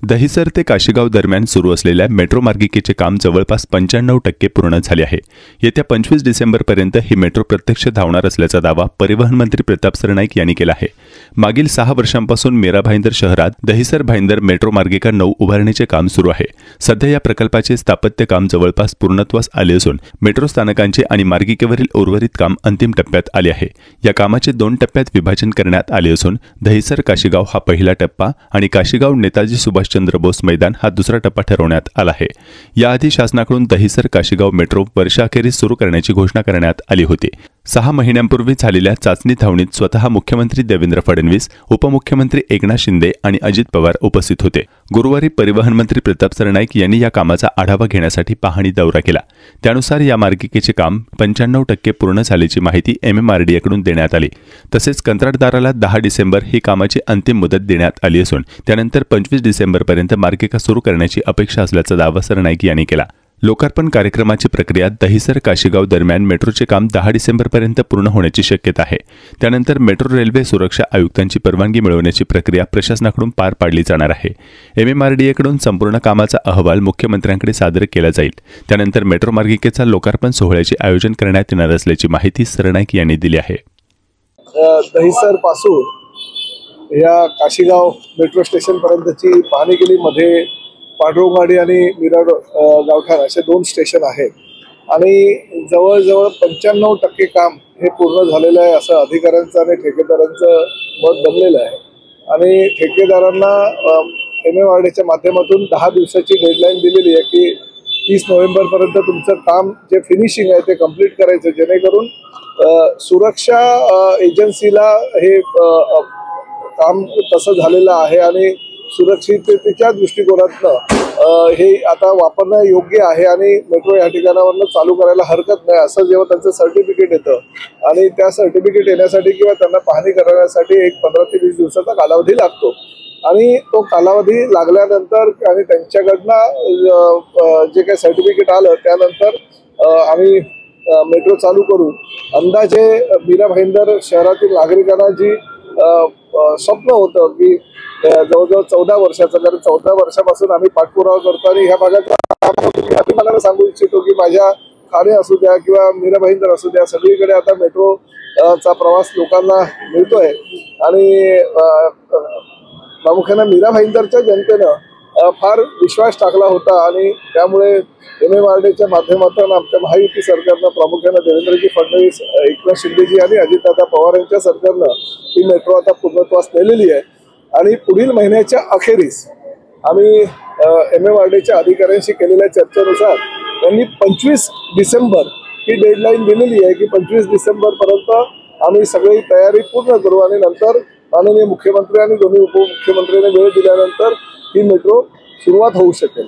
दहिसर ते काशीगाव दरम्यान सुरू असलेल्या मेट्रो मार्गिकेचे काम जवळपास 95% पूर्ण झाले आहे। येत्या 25 डिसेंबरपर्यंत ही मेट्रो प्रत्यक्ष धावणार असल्याचा दावा परिवहन मंत्री प्रताप सरनाईक यांनी केला आहे। मागील 6 वर्षांपासून मीरा भाईंदर शहरात दहिसर भाईंदर मेट्रो मार्गिका 9 उभारण्याचे काम सुरू आहे। सध्या या प्रकल्पाचे स्थापत्य काम जवळपास पूर्णत्वास आले असून मेट्रो स्थानकांचे आणि मार्गिकेवरील उर्वरित काम अंतिम टप्प्यात आले आहे। या कामाचे 2 टप्प्यात विभाजन करण्यात आले असून दहिसर काशीगाव हा पहिला टप्पा आणि काशीगाव नेताजी सुभाषचंद्र बोस मैदान हा दुसरा टप्पा ठरवण्यात आला आहे। याआधी शासनाकडून दहिसर काशीगाव मेट्रो वर्षाखेरीस सुरू करण्याची घोषणा करण्यात आली होती। 6 महिन्यांपूर्वी झालेल्या चाचणी धावणीत स्वतः मुख्यमंत्री देवेंद्र फडणवीस, उपमुख्यमंत्री एकनाथ शिंदे आणि अजित पवार उपस्थित होते। गुरुवारी परिवहन मंत्री प्रताप सरनाईक यांनी या कामाचा आढावा घेण्यासाठी पाहणी दौरा केला। त्यानुसार या मार्गिकेचे काम 95% पूर्ण झाल्याची माहिती MMRDA कडून देण्यात आली। तसेच कंत्राटदाराला 10 डिसेंबर ही कामाची अंतिम मुदत देण्यात आली असून त्यानंतर 25 डिसेंबरपर्यंत मार्गिका सुरू करण्याची अपेक्षा असल्याचा दावा सरनाईक यांनी केला। लोकार्पण कार्यक्रमाची प्रक्रिया दहिसर काशीगाव दरम्यान मेट्रोचे काम 10 डिसेंबरपर्यंत पूर्ण होण्याची शक्यता आहे। त्यानंतर मेट्रो रेल्वे सुरक्षा आयुक्तांची परवानगी मिळवण्याची प्रक्रिया प्रशासनाकडून पार पाडली जाणार आहे। MMRDA कडून संपूर्ण कामाचा अहवाल मुख्यमंत्र्यांकडे सादर केला जाईल। त्यानंतर मेट्रो मार्गिकेचा लोकार्पण सोहळ्याचे आयोजन करण्यात येणार असल्याची माहिती सरनाईक यांनी दिली आहे। दहिसर पासून या काशीगाव मेट्रो स्टेशन पर्यंतची पाहणी केली। मध्ये पांडुरंगवाडी आणि मीरा गावठाण असे 2 स्टेशन आहेत आणि जवळजवळ 95% काम हे पूर्ण झालेलं आहे असं अधिकाऱ्यांचं आणि ठेकेदारांचं मत बनलेलं आहे। आणि ठेकेदारांना MMRDAच्या माध्यमातूून 10 दिवसाची डेडलाईन दिलेली आहे की 30 नोव्हेंबरपर्यंत तुमचं काम जे फिनिशिंग आहे ते कंप्लीट करायचं, जेणेकरून सुरक्षा एजन्सीला हे काम तसं झालेलं आहे आणि सुरक्षिततेच्या दृष्टिकोनातनं हे आता वापरणं योग्य आहे आणि मेट्रो या ठिकाणावरनं चालू करायला हरकत नाही असं जेव्हा त्यांचं सर्टिफिकेट येतं आणि त्या सर्टिफिकेट येण्यासाठी किंवा त्यांना पाहणी करण्यासाठी एक 15 ते 20 दिवसाचा कालावधी लागतो। आणि तो कालावधी लागल्यानंतर आणि त्यांच्याकडनं जे काही सर्टिफिकेट आलं त्यानंतर आम्ही मेट्रो चालू करू। अंदाजे मीरा भाईंदर शहरातील नागरिकांना जी स्वप्न होतं की जवळजवळ 14 वर्षाचं, कारण 14 वर्षापासून आम्ही पाठपुरावा करतो आणि ह्या भागात मला सांगू इच्छितो की माझ्या ठाणे असू द्या किंवा मीरा भाईंदर असू द्या, सगळीकडे आता मेट्रोचा प्रवास लोकांना मिळतोय आणि प्रामुख्याने मीरा भाईंदरच्या जनतेनं फार विश्वास टाकला होता आणि त्यामुळे MMRDAच्या माध्यमातून आमच्या महायुती सरकारनं प्रामुख्याने देवेंद्रजी फडणवीस, एकनाथ शिंदेजी आणि अजितदादा पवार यांच्या सरकारनं ही मेट्रो आता पूर्णत्वास नेलेली आहे। आणि पुढील महिन्याच्या अखेरीस आम्ही MMRDAच्या अधिकाऱ्यांशी केलेल्या चर्चेनुसार त्यांनी 25 डिसेंबर ही डेडलाईन दिलेली आहे की 25 डिसेंबरपर्यंत आम्ही सगळी तयारी पूर्ण करू आणि नंतर माननीय मुख्यमंत्री आणि दोन्ही उपमुख्यमंत्र्यांनी वेळ दिल्यानंतर ही मेट्रो सुरुवात होऊ शकेल।